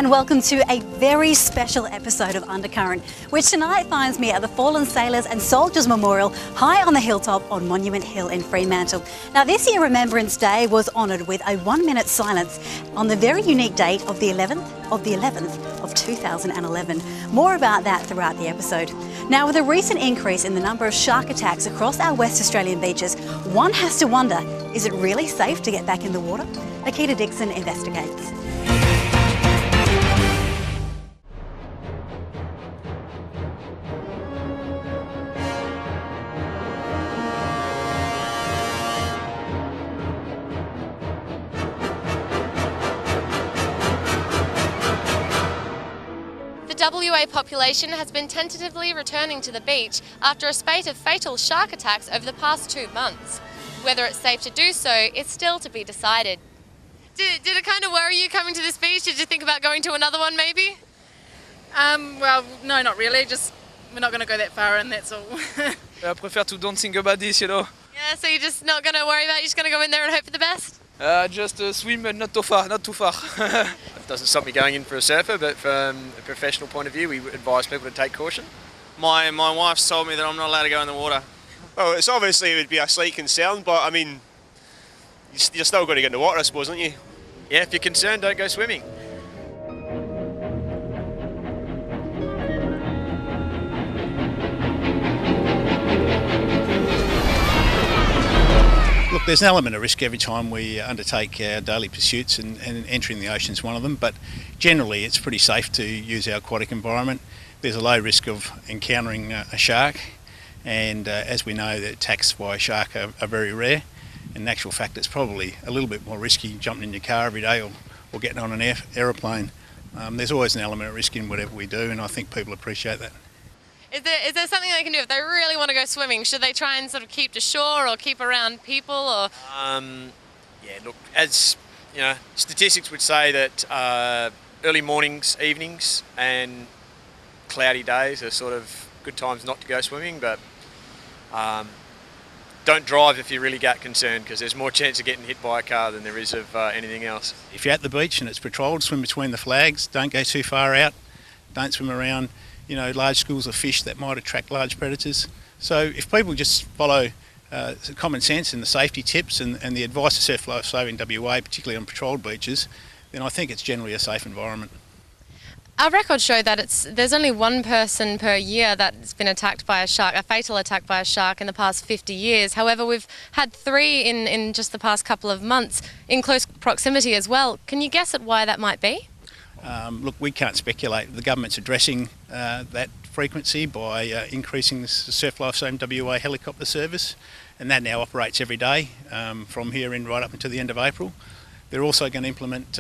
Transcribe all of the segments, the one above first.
and welcome to a very special episode of Undercurrent, which tonight finds me at the Fallen Sailors and Soldiers Memorial high on the hilltop on Monument Hill in Fremantle. Now this year Remembrance Day was honoured with a 1-minute silence on the very unique date of the 11th of 2011. More about that throughout the episode. Now with a recent increase in the number of shark attacks across our West Australian beaches, one has to wonder, is it really safe to get back in the water? Nikita Dixon investigates. The WA population has been tentatively returning to the beach after a spate of fatal shark attacks over the past 2 months. Whether it's safe to do so is still to be decided. Did it kind of worry you coming to this beach? Did you think about going to another one maybe? Well, no, not really. Just we're not going to go that far in, that's all. I prefer to don't think about this, you know. Yeah, so you're just not going to worry about it, you're just going to go in there and hope for the best? Just swim, but not too far, It doesn't stop me going in for a surfer, but from a professional point of view, we advise people to take caution. My wife's told me that I'm not allowed to go in the water. Well, it's obviously it would be a slight concern, but I mean, you're still going to get in the water, I suppose, aren't you? Yeah, if you're concerned, don't go swimming. Look, there's an element of risk every time we undertake our daily pursuits, and entering the ocean is one of them, but generally it's pretty safe to use our aquatic environment. There's a low risk of encountering a shark, and as we know, the attacks by a shark are very rare. In actual fact, it's probably a little bit more risky jumping in your car every day or getting on an aeroplane. There's always an element of risk in whatever we do, and I think people appreciate that. Is there something they can do if they really want to go swimming? Should they try and sort of keep to shore or keep around people? Or Yeah, look, as you know, statistics would say that early mornings, evenings, and cloudy days are sort of good times not to go swimming. But don't drive if you really get concerned, because there's more chance of getting hit by a car than there is of anything else. If You're at the beach and it's patrolled, swim between the flags. Don't go too far out. Don't swim around, large schools of fish that might attract large predators. So if people just follow common sense and the safety tips and the advice of Surf Life Saving WA, particularly on patrolled beaches, then I think it's generally a safe environment. our records show that there's only one person per year that's been attacked by a shark, a fatal attack by a shark in the past 50 years. However, we've had 3 in just the past couple of months in close proximity as well. Can you guess at why that might be? Look, we can't speculate. The government's addressing that frequency by increasing the Surf Life Saving WA helicopter service, and that now operates every day from here in right up until the end of April. They're also going to implement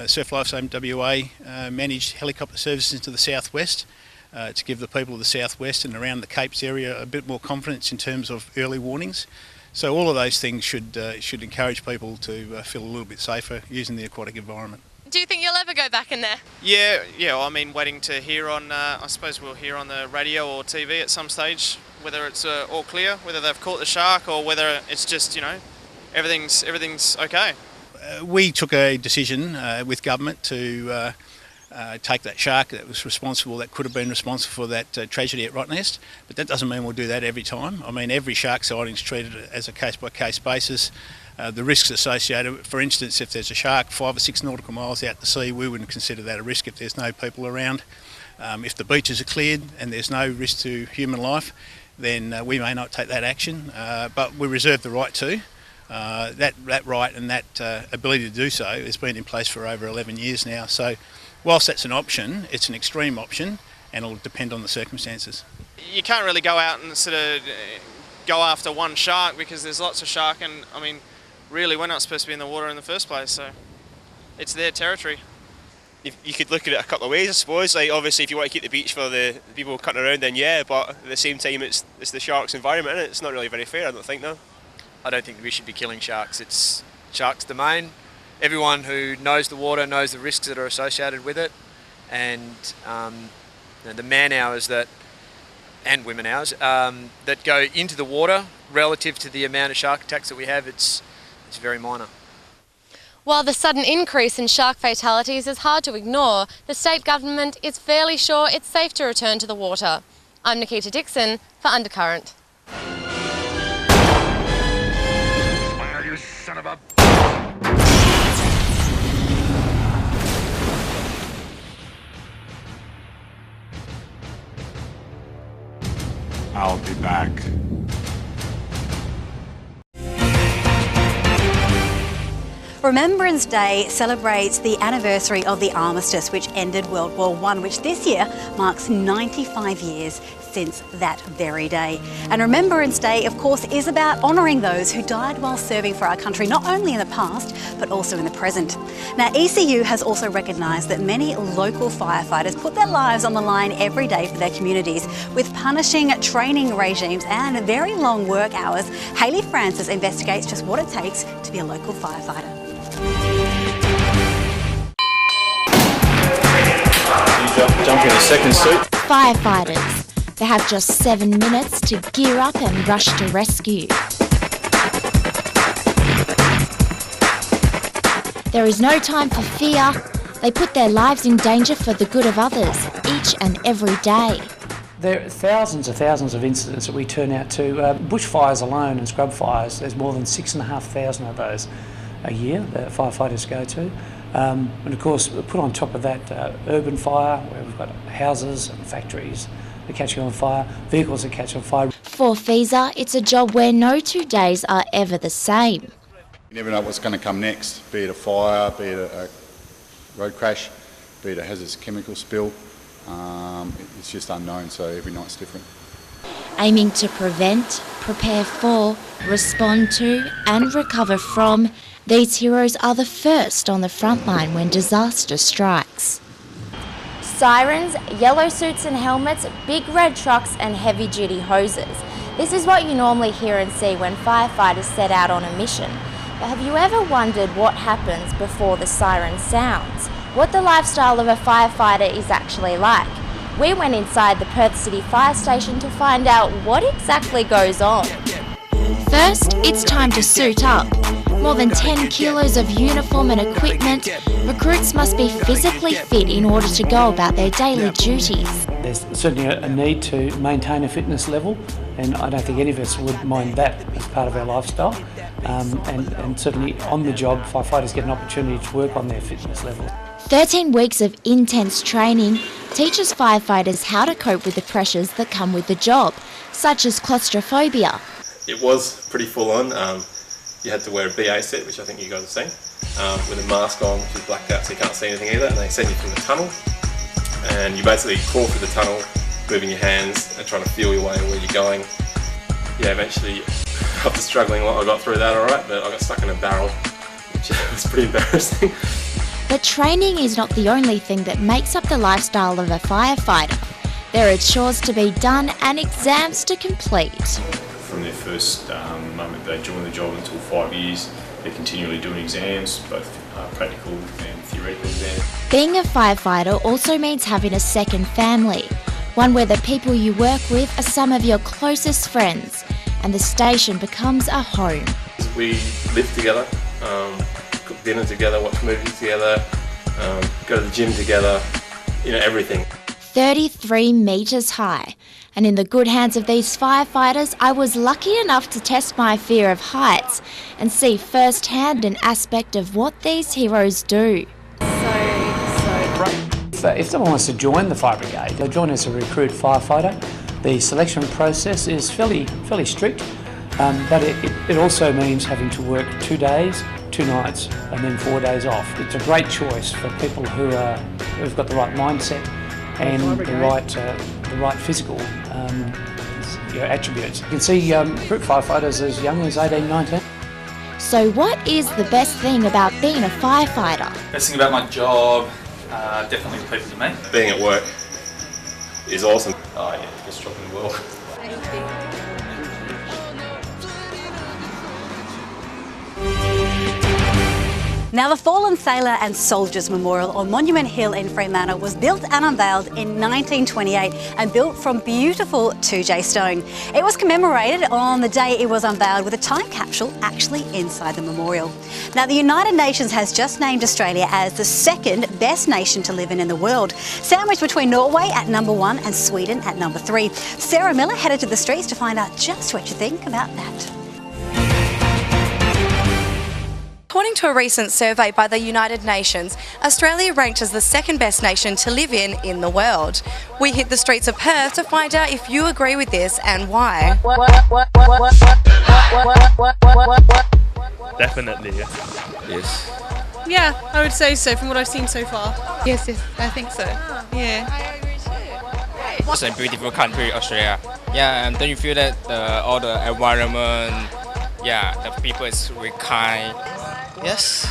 Surf Life Saving WA managed helicopter services into the southwest to give the people of the southwest and around the Capes area a bit more confidence in terms of early warnings. So all of those things should encourage people to feel a little bit safer using the aquatic environment. Do you think you'll ever go back in there? Yeah. I mean, waiting to hear on. I suppose we'll hear on the radio or TV at some stage whether it's all clear, whether they've caught the shark, or whether it's just everything's okay. We took a decision with government to take that shark that could have been responsible for that tragedy at Rottnest, but that doesn't mean we'll do that every time. I mean, every shark sighting is treated as a case-by-case basis. The risks associated, for instance, if there's a shark 5 or 6 nautical miles out to sea, we wouldn't consider that a risk if there's no people around. If the beaches are cleared and there's no risk to human life, then we may not take that action, but we reserve the right to. That right and that ability to do so has been in place for over 11 years now. So whilst that's an option, it's an extreme option and it'll depend on the circumstances. You can't really go out and sort of go after one shark because there's lots of shark, and I mean, really we're not supposed to be in the water in the first place, so it's their territory. You could look at it a couple of ways, I suppose. Like, obviously, if you want to keep the beach for the people cutting around, then yeah, but at the same time, it's the shark's environment, and it's not really very fair, I don't think, no. I don't think we should be killing sharks. It's sharks' domain. Everyone who knows the water knows the risks that are associated with it, and the man hours and women hours that go into the water relative to the amount of shark attacks that we have, it's very minor. While the sudden increase in shark fatalities is hard to ignore, the state government is fairly sure it's safe to return to the water. I'm Nikita Dixon for Undercurrent. Well, you son of a... I'll be back. Remembrance Day celebrates the anniversary of the armistice which ended World War I, which this year marks 95 years since that very day. And Remembrance Day, of course, is about honouring those who died while serving for our country, not only in the past, but also in the present. Now, ECU has also recognised that many local firefighters put their lives on the line every day for their communities. With punishing training regimes and very long work hours, Hayley Francis investigates just what it takes to be a local firefighter. Jump in a second suit. Firefighters. They have just 7 minutes to gear up and rush to rescue. There is no time for fear. They put their lives in danger for the good of others, each and every day. There are thousands of incidents that we turn out to. Bushfires alone and scrub fires, there's more than 6,500 of those a year that firefighters go to. And of course, put on top of that urban fire, where we've got houses and factories that catch on fire, vehicles that catch on fire. For FISA, it's a job where no 2 days are ever the same. You never know what's going to come next, be it a fire, be it a road crash, be it a hazardous chemical spill. It's just unknown, so every night's different. Aiming to prevent, prepare for, respond to and recover from, these heroes are the first on the front line when disaster strikes. Sirens, yellow suits and helmets, big red trucks and heavy-duty hoses. This is what you normally hear and see when firefighters set out on a mission. But have you ever wondered what happens before the siren sounds? What the lifestyle of a firefighter is actually like? We went inside the Perth City Fire Station to find out what exactly goes on. First, it's time to suit up. More than 10 kilos of uniform and equipment, recruits must be physically fit in order to go about their daily duties. There's certainly a need to maintain a fitness level, and I don't think any of us would mind that as part of our lifestyle. And certainly on the job, firefighters get an opportunity to work on their fitness level. 13 weeks of intense training teaches firefighters how to cope with the pressures that come with the job, such as claustrophobia. It was pretty full on. You had to wear a BA set, which I think you guys have seen, with a mask on, which is blacked out so you can't see anything either, and they send you through the tunnel. And you basically crawl through the tunnel, moving your hands and trying to feel your way where you're going. Yeah, eventually, after struggling a lot, I got through that alright, but I got stuck in a barrel, which was pretty embarrassing. But training is not the only thing that makes up the lifestyle of a firefighter. There are chores to be done and exams to complete. From their first moment they join the job until 5 years, they're continually doing exams, both practical and theoretical exams. Being a firefighter also means having a second family, one where the people you work with are some of your closest friends, and the station becomes a home. We live together, cook dinner together, watch movies together, go to the gym together, everything. 33 metres high. And in the good hands of these firefighters, I was lucky enough to test my fear of heights and see firsthand an aspect of what these heroes do. If someone wants to join the fire brigade, they'll join as a recruit firefighter. The selection process is fairly strict, but it also means having to work 2 days, 2 nights, and then 4 days off. It's a great choice for people who've got the right mindset and the right physical attributes. You can see recruit firefighters as young as 18, 19. So what is the best thing about being a firefighter? Best thing about my job, definitely the people to meet. Being at work is awesome. Oh yeah, best job in the world. Now, the Fallen Sailor and Soldiers Memorial on Monument Hill in Fremantle was built and unveiled in 1928 and built from beautiful 2J stone. It was commemorated on the day it was unveiled with a time capsule actually inside the memorial. Now, the United Nations has just named Australia as the second best nation to live in the world, sandwiched between Norway at number 1 and Sweden at number 3. Sarah Miller headed to the streets to find out just what you think about that. According to a recent survey by the United Nations, Australia ranked as the second best nation to live in the world. We hit the streets of Perth to find out if you agree with this and why. Definitely, yeah. Yes. Yeah, I would say so from what I've seen so far. Yes, I think so. Yeah. It's a beautiful country, Australia. Yeah, and don't you feel that all the environment, the people is really kind. Yes.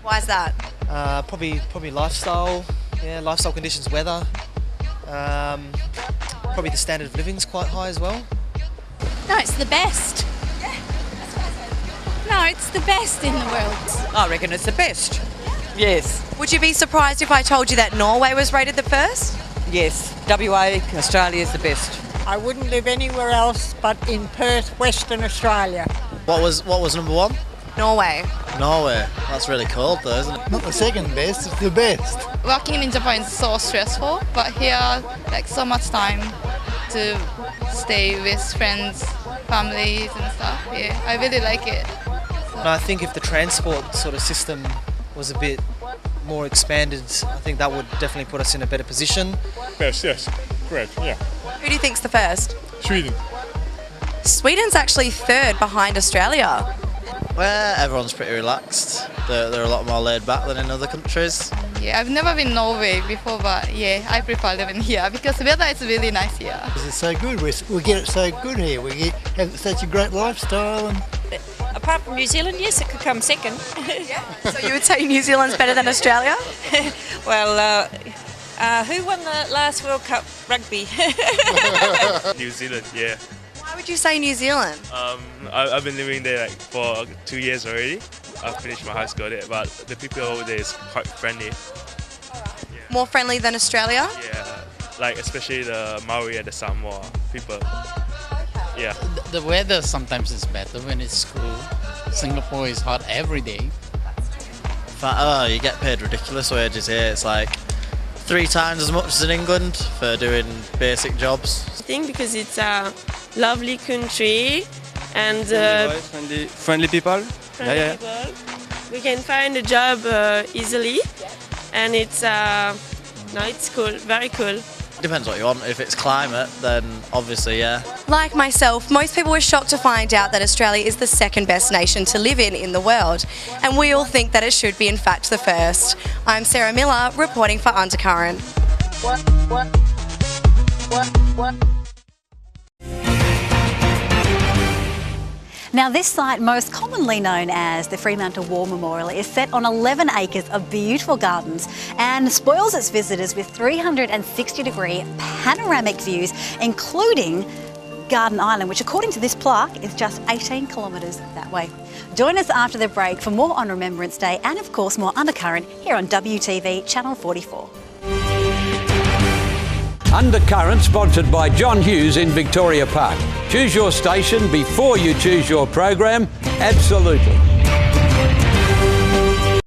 Why is that? Probably lifestyle. Yeah, lifestyle conditions, weather. Probably the standard of living is quite high as well. No, it's the best. No, it's the best in the world. I reckon it's the best. Yes. Would you be surprised if I told you that Norway was rated the first? Yes. WA, Australia is the best. I wouldn't live anywhere else but in Perth, Western Australia. What was number 1? Norway. Norway. That's really cold though, isn't it? Not the second best, it's the best. Working in Japan is so stressful, but here, like, so much time to stay with friends, families and stuff. Yeah, I really like it. So. No, I think if the transport sort of system was a bit more expanded, I think that would definitely put us in a better position. Best, yes. Correct, yeah. Who do you think's the first? Sweden. Sweden's actually third behind Australia. Where everyone's pretty relaxed. They're a lot more laid back than in other countries. Yeah, I've never been Norway before, but yeah, I prefer living here because the weather is really nice here. It's so good. We get it so good here. We have such a great lifestyle. And apart from New Zealand, yes, it could come second. So you would say New Zealand's better than Australia? Well, who won the last World Cup rugby? New Zealand, yeah. Why would you say New Zealand? I've been living there like for 2 years already. I finished my high school there, but the people over there is quite friendly. Yeah. More friendly than Australia? Yeah, like especially the Maori and the Samoa people. Yeah. The weather sometimes is better when it's cool. Singapore is hot every day. You get paid ridiculous wages here. It's like 3 times as much as in England for doing basic jobs. I think because it's a lovely country and friendly people. People. We can find a job easily, and it's cool, very cool. Depends what you want. If it's climate, then obviously, yeah. Like myself, most people were shocked to find out that Australia is the second best nation to live in the world, and we all think that it should be in fact the first. I'm Sarah Miller, reporting for Undercurrent. Now, this site, most commonly known as the Fremantle War Memorial, is set on 11 acres of beautiful gardens and spoils its visitors with 360-degree panoramic views, including Garden Island, which according to this plaque is just 18 kilometres that way. Join us after the break for more on Remembrance Day and of course more Undercurrent here on WTV Channel 44. Undercurrent, sponsored by John Hughes in Victoria Park. Choose your station before you choose your program. Absolutely.